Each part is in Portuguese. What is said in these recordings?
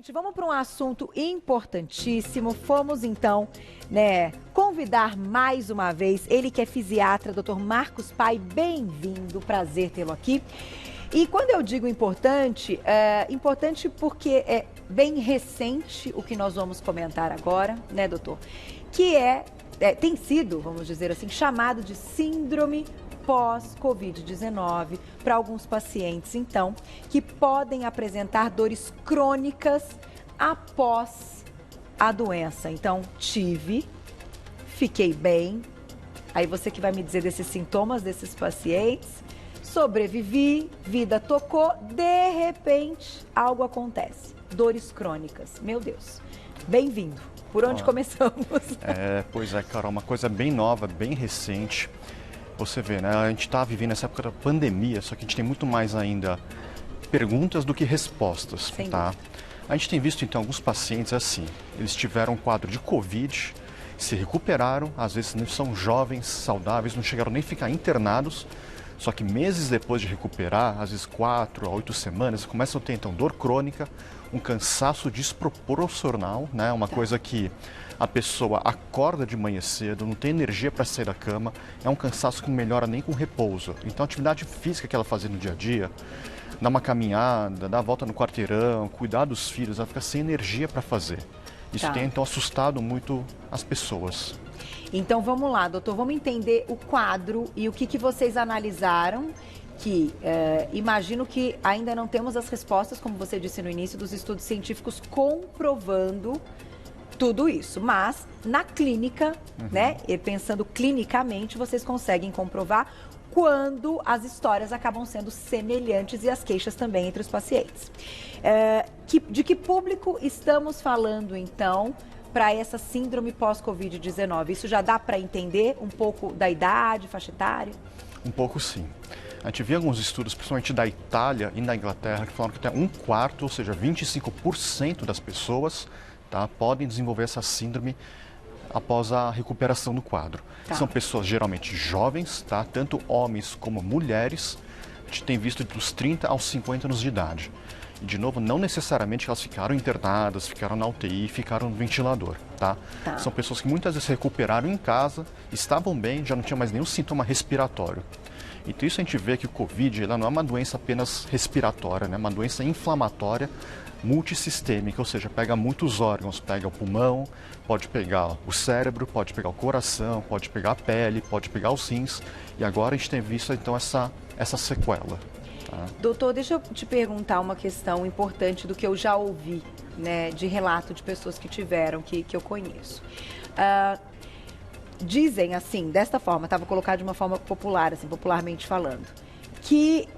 Gente, vamos para um assunto importantíssimo. Fomos então, convidar mais uma vez ele que é fisiatra, Dr. Marcos Pai. Bem-vindo, prazer tê-lo aqui. E quando eu digo importante, importante porque é bem recente o que nós vamos comentar agora, né, doutor? Que tem sido, vamos dizer assim, chamado de síndrome pós-Covid-19 para alguns pacientes, então, que podem apresentar dores crônicas após a doença. Então, fiquei bem. Aí você que vai me dizer desses sintomas desses pacientes. Sobrevivi, vida tocou, de repente algo acontece. Dores crônicas. Meu Deus. Bem-vindo. Por onde começamos? Pois é, Carol, uma coisa bem nova, bem recente. Você vê, né? A gente está vivendo essa época da pandemia, só que a gente tem muito mais ainda perguntas do que respostas, tá? A gente tem visto, então, alguns pacientes assim, eles tiveram um quadro de Covid, se recuperaram, às vezes são jovens, saudáveis, não chegaram nem a ficar internados, só que meses depois de recuperar, às vezes 4 a 8 semanas, começam a ter, então, dor crônica, um cansaço desproporcional, né? Uma coisa que a pessoa acorda de manhã cedo, não tem energia para sair da cama, é um cansaço que não melhora nem com repouso. Então a atividade física que ela fazia no dia a dia, dar uma caminhada, dar a volta no quarteirão, cuidar dos filhos, ela fica sem energia para fazer. Isso tem então assustado muito as pessoas. Então vamos lá, doutor, vamos entender o quadro e o que vocês analisaram, que imagino que ainda não temos as respostas, como você disse no início, dos estudos científicos comprovando tudo isso, mas na clínica, né, e pensando clinicamente, vocês conseguem comprovar quando as histórias acabam sendo semelhantes e as queixas também entre os pacientes. De que público estamos falando, então, para essa síndrome pós-Covid-19? Isso já dá para entender um pouco da idade, faixa etária? Um pouco sim. A gente viu alguns estudos, principalmente da Itália e da Inglaterra, que falaram que até 1/4, ou seja, 25% das pessoas podem desenvolver essa síndrome após a recuperação do quadro. São pessoas geralmente jovens, tanto homens como mulheres. A gente tem visto dos 30 aos 50 anos de idade. E, de novo, não necessariamente elas ficaram internadas, ficaram na UTI, ficaram no ventilador. São pessoas que muitas vezes recuperaram em casa, estavam bem, já não tinham mais nenhum sintoma respiratório. Então isso a gente vê que o Covid ela não é uma doença apenas respiratória, né? É uma doença inflamatória multissistêmica, ou seja, pega muitos órgãos, pega o pulmão, pode pegar o cérebro, pode pegar o coração, pode pegar a pele, pode pegar os rins, e agora a gente tem visto então essa sequela. Doutor, deixa eu te perguntar uma questão importante do que eu já ouvi, né, de relato de pessoas que tiveram, que eu conheço. Dizem assim, desta forma, vou colocar de uma forma popular, assim, popularmente falando, que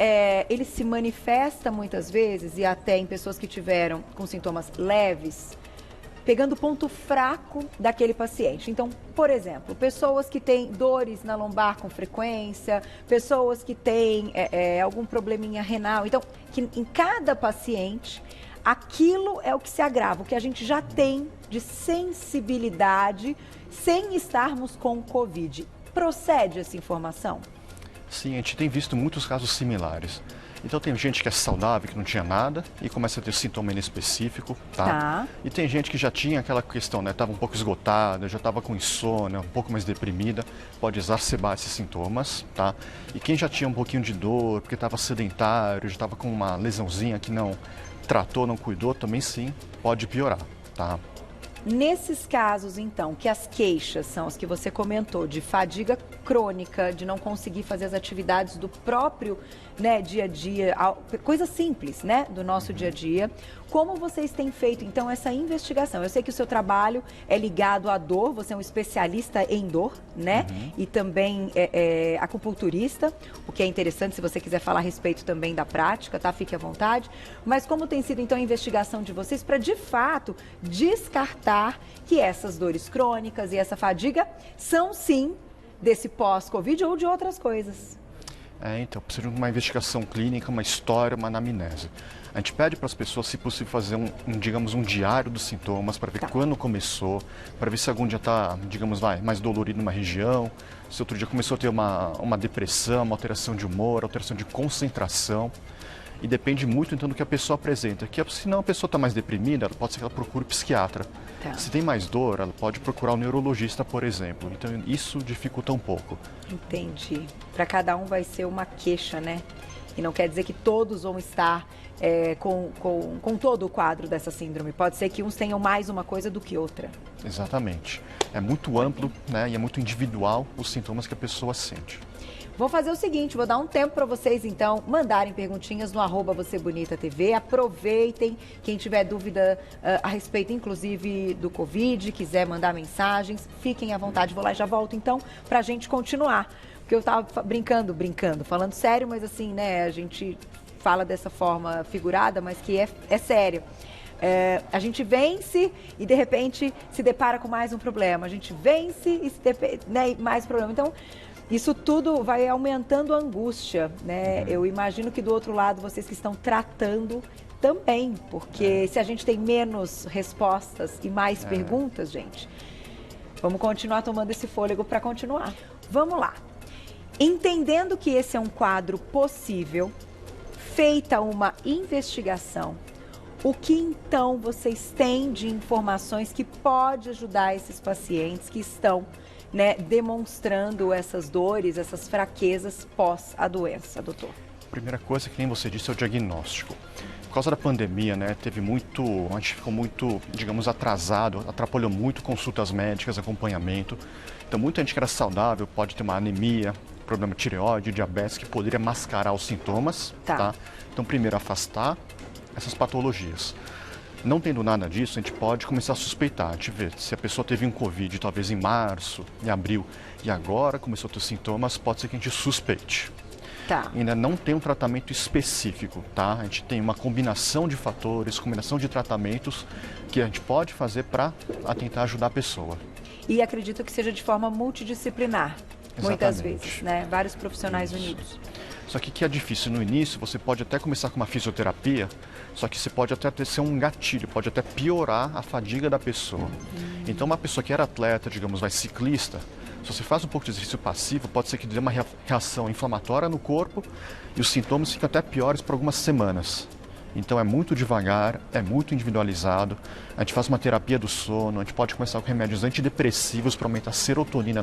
ele se manifesta muitas vezes, e até em pessoas que tiveram com sintomas leves, pegando o ponto fraco daquele paciente. Então, por exemplo, pessoas que têm dores na lombar com frequência, pessoas que têm algum probleminha renal. Então, que em cada paciente, aquilo é o que se agrava, o que a gente já tem de sensibilidade sem estarmos com Covid. Procede essa informação? Sim, a gente tem visto muitos casos similares. Então tem gente que é saudável, que não tinha nada e começa a ter sintoma inespecífico, E tem gente que já tinha aquela questão, né? Estava um pouco esgotada, já estava com insônia, um pouco mais deprimida, pode exacerbar esses sintomas, E quem já tinha um pouquinho de dor, porque estava sedentário, já estava com uma lesãozinha que não tratou, não cuidou, também sim, pode piorar, Nesses casos, então, que as queixas são as que você comentou, de fadiga crônica, de não conseguir fazer as atividades do próprio dia a dia, coisa simples, do nosso dia a dia, como vocês têm feito, então, essa investigação? Eu sei que o seu trabalho é ligado à dor, você é um especialista em dor, E também é acupunturista, o que é interessante se você quiser falar a respeito também da prática, Fique à vontade. Mas como tem sido, então, a investigação de vocês para, de fato, descartar que essas dores crônicas e essa fadiga são, sim, desse pós-Covid ou de outras coisas? Então, precisa de uma investigação clínica, uma história, uma anamnese. A gente pede para as pessoas, se possível, fazer um diário dos sintomas, para ver quando começou, para ver se algum dia está, mais dolorido numa região, se outro dia começou a ter uma depressão, uma alteração de humor, alteração de concentração. E depende muito, então, do que a pessoa apresenta. Que se não a pessoa está mais deprimida, pode ser que ela procure psiquiatra. Tá. Se tem mais dor, ela pode procurar um neurologista, por exemplo. Então, isso dificulta um pouco. Entendi. Para cada um vai ser uma queixa, né? E não quer dizer que todos vão estar com todo o quadro dessa síndrome. Pode ser que uns tenham mais uma coisa do que outra. Exatamente. É muito amplo, né, e é muito individual os sintomas que a pessoa sente. Vou fazer o seguinte, vou dar um tempo para vocês, então, mandarem perguntinhas no @VocêBonitaTV. Aproveitem, quem tiver dúvida a respeito, inclusive, do Covid, quiser mandar mensagens, fiquem à vontade. Vou lá e já volto, então, para a gente continuar. Porque eu estava brincando, falando sério, mas assim, né, a gente fala dessa forma figurada, mas que é sério. A gente vence e, de repente, se depara com mais um problema. A gente vence e mais problema. Então, isso tudo vai aumentando a angústia, né? Eu imagino que do outro lado vocês que estão tratando também, porque se a gente tem menos respostas e mais perguntas, gente, vamos continuar tomando esse fôlego para continuar. Vamos lá. Entendendo que esse é um quadro possível, feita uma investigação, o que então vocês têm de informações que pode ajudar esses pacientes que estão, né, demonstrando essas dores, essas fraquezas pós a doença, doutor? A primeira coisa, que nem você disse, é o diagnóstico. Por causa da pandemia, né, a gente ficou muito, digamos, atrasado, atrapalhou muito consultas médicas, acompanhamento. Então, muita gente que era saudável pode ter uma anemia, problema de tireoide, diabetes, que poderia mascarar os sintomas. Tá? Então, primeiro, afastar essas patologias. Não tendo nada disso, a gente pode começar a suspeitar. A gente vê se a pessoa teve um Covid talvez em março, em abril, e agora começou a ter sintomas, pode ser que a gente suspeite. Tá. Ainda não tem um tratamento específico, tá? A gente tem uma combinação de fatores, combinação de tratamentos que a gente pode fazer para tentar ajudar a pessoa. E acredito que seja de forma multidisciplinar, muitas Exatamente. vezes, né? Vários profissionais unidos. Só que é difícil no início, você pode até começar com uma fisioterapia, só que você pode até ser um gatilho, pode até piorar a fadiga da pessoa. Então, uma pessoa que era atleta, digamos, ciclista, se você faz um pouco de exercício passivo, pode ser que dê uma reação inflamatória no corpo e os sintomas ficam até piores por algumas semanas. Então, é muito devagar, é muito individualizado. A gente faz uma terapia do sono, a gente pode começar com remédios antidepressivos para aumentar a serotonina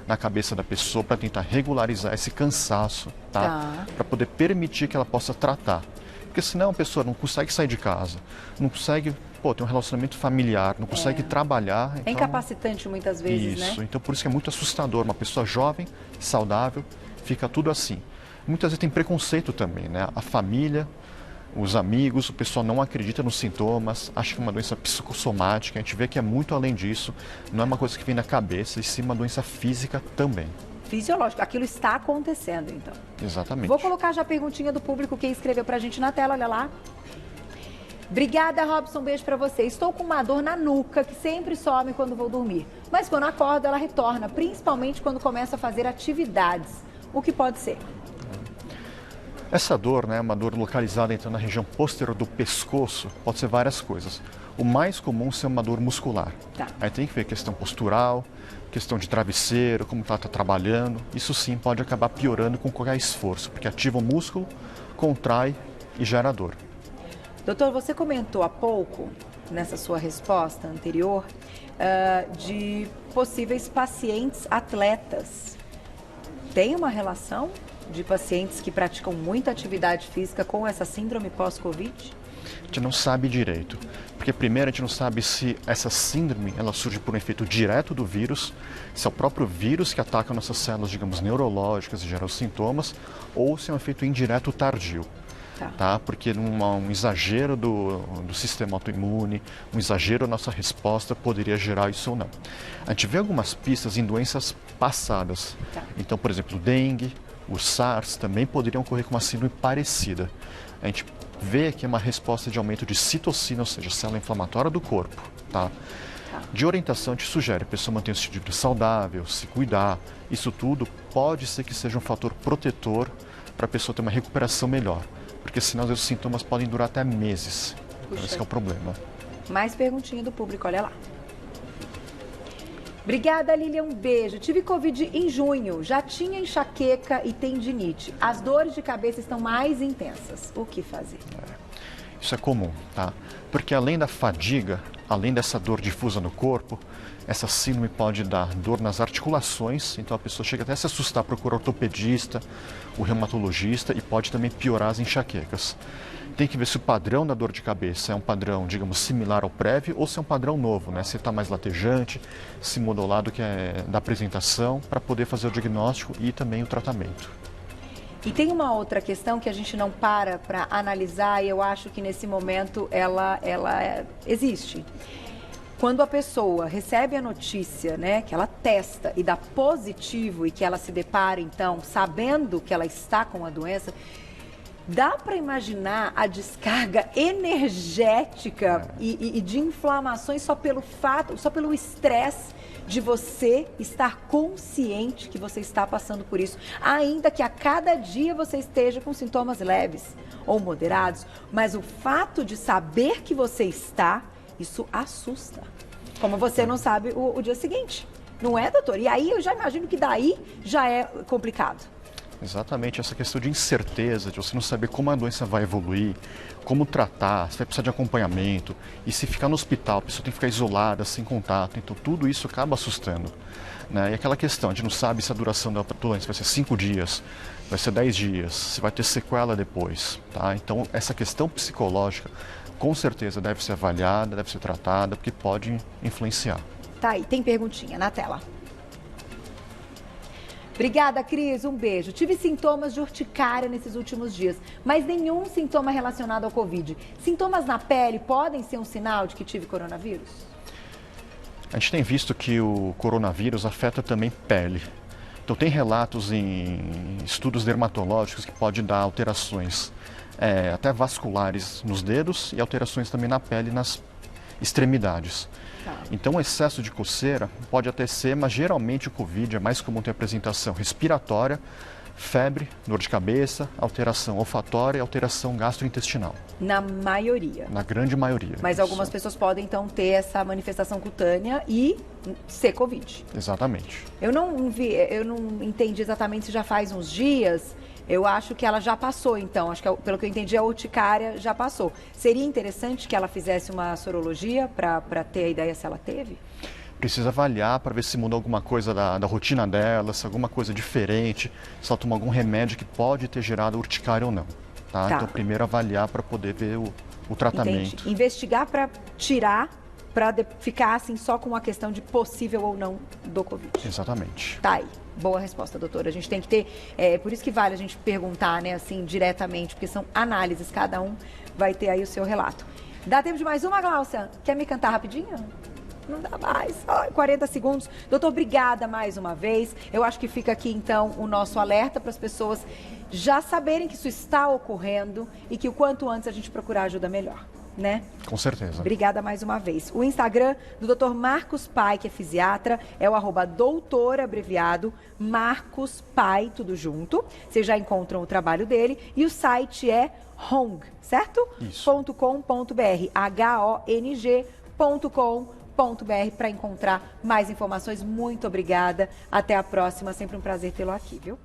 na cabeça da pessoa, para tentar regularizar esse cansaço, tá? Para poder permitir que ela possa tratar. Porque senão a pessoa não consegue sair de casa, não consegue ter um relacionamento familiar, não consegue trabalhar. É incapacitante muitas vezes, né? Isso, então por isso que é muito assustador. Uma pessoa jovem, saudável, fica tudo assim. Muitas vezes tem preconceito também, né? A família, os amigos, o pessoal não acredita nos sintomas, acha que é uma doença psicossomática. A gente vê que é muito além disso, não é uma coisa que vem na cabeça, e sim uma doença física também. Fisiológico, aquilo está acontecendo, então. Exatamente. Vou colocar já a perguntinha do público que escreveu pra gente na tela, olha lá. Obrigada, Robson, beijo pra você. Estou com uma dor na nuca que sempre some quando vou dormir, mas quando acordo ela retorna, principalmente quando começo a fazer atividades. O que pode ser? Essa dor, né, é uma dor localizada então, na região posterior do pescoço, pode ser várias coisas. O mais comum é uma dor muscular. Aí tem que ver questão postural, questão de travesseiro, como ela está trabalhando. Isso sim pode acabar piorando com qualquer esforço, porque ativa o músculo, contrai e gera dor. Doutor, você comentou há pouco, nessa sua resposta anterior, de possíveis pacientes atletas. Tem uma relação de pacientes que praticam muita atividade física com essa síndrome pós-Covid? A gente não sabe direito, porque primeiro a gente não sabe se essa síndrome ela surge por um efeito direto do vírus, se é o próprio vírus que ataca nossas células, digamos, neurológicas e gera os sintomas, ou se é um efeito indireto tardio. Tá? Porque um exagero do sistema autoimune, um exagero da nossa resposta poderia gerar isso ou não. A gente vê algumas pistas em doenças passadas. Então, por exemplo, o dengue, o SARS também poderiam ocorrer com uma síndrome parecida. A gente vê que é uma resposta de aumento de citocina, ou seja, célula inflamatória do corpo. Tá? De orientação, a gente sugere a pessoa manter um estilo de vida saudável, se cuidar. Isso tudo pode ser que seja um fator protetor para a pessoa ter uma recuperação melhor. Porque senão os sintomas podem durar até meses. Então, esse é o problema. Mais perguntinha do público, olha lá. Obrigada, Lilian. Um beijo. Tive Covid em junho, já tinha enxaqueca e tendinite. As dores de cabeça estão mais intensas. O que fazer? Isso é comum, tá? Porque além da fadiga, além dessa dor difusa no corpo, essa síndrome pode dar dor nas articulações, então a pessoa chega até a se assustar, procura o ortopedista, o reumatologista e pode também piorar as enxaquecas. Tem que ver se o padrão da dor de cabeça é um padrão, digamos, similar ao prévio ou se é um padrão novo, né? Se está mais latejante, se mudou o lado que é da apresentação, para poder fazer o diagnóstico e também o tratamento. E tem uma outra questão que a gente não para analisar e eu acho que nesse momento ela existe. Quando a pessoa recebe a notícia, né, que ela testa e dá positivo e que ela se depara, então, sabendo que ela está com a doença, dá para imaginar a descarga energética e de inflamações só pelo fato, só pelo estresse de você estar consciente que você está passando por isso, ainda que a cada dia você esteja com sintomas leves ou moderados, mas o fato de saber que você está, isso assusta. Como você não sabe o dia seguinte, não é, doutor? E aí eu já imagino que daí já é complicado. Exatamente, essa questão de incerteza, de você não saber como a doença vai evoluir, como tratar, se vai precisar de acompanhamento, e se ficar no hospital, a pessoa tem que ficar isolada, sem contato, então tudo isso acaba assustando. Né? E aquela questão, a gente não sabe se a duração da doença vai ser 5 dias, vai ser 10 dias, se vai ter sequela depois. Tá? Então essa questão psicológica, com certeza deve ser avaliada, deve ser tratada, porque pode influenciar. Tá aí, tem perguntinha na tela. Obrigada, Cris. Um beijo. Tive sintomas de urticária nesses últimos dias, mas nenhum sintoma relacionado ao Covid. Sintomas na pele podem ser um sinal de que tive coronavírus? A gente tem visto que o coronavírus afeta também pele. Então tem relatos em estudos dermatológicos que pode dar alterações até vasculares nos dedos e alterações também na pele nas extremidades. Então, o excesso de coceira pode até ser, mas geralmente o Covid é mais comum ter apresentação respiratória, febre, dor de cabeça, alteração olfatória e alteração gastrointestinal. Na maioria? Na grande maioria. Mas algumas pessoas podem, então, ter essa manifestação cutânea e ser Covid. Exatamente. Eu não entendi exatamente se já faz uns dias. Eu acho que ela já passou, então. Acho que, pelo que eu entendi, a urticária já passou. Seria interessante que ela fizesse uma sorologia para ter a ideia se ela teve? Precisa avaliar para ver se mudou alguma coisa da rotina dela, se alguma coisa diferente, se ela tomou algum remédio que pode ter gerado urticária ou não. Tá? Então, primeiro avaliar para poder ver o tratamento. Entendi. Investigar para tirar, para ficar assim só com a questão de possível ou não do Covid. Exatamente. Tá aí. Boa resposta, doutora. A gente tem que ter, por isso que vale a gente perguntar, né, assim, diretamente, porque são análises, cada um vai ter aí o seu relato. Dá tempo de mais uma, Gláucia? Quer me cantar rapidinho? Não dá mais, 40 segundos. Doutor, obrigada mais uma vez. Eu acho que fica aqui, então, o nosso alerta para as pessoas já saberem que isso está ocorrendo e que o quanto antes a gente procurar ajuda melhor. Né? Com certeza. Obrigada mais uma vez. O Instagram do Dr. Marcos Pai, que é fisiatra, é o @doutor abreviado Marcos Pai, tudo junto. Vocês já encontram o trabalho dele e o site é hong, certo? Isso. .com.br, hong.com.br para encontrar mais informações. Muito obrigada. Até a próxima. Sempre um prazer tê-lo aqui, viu?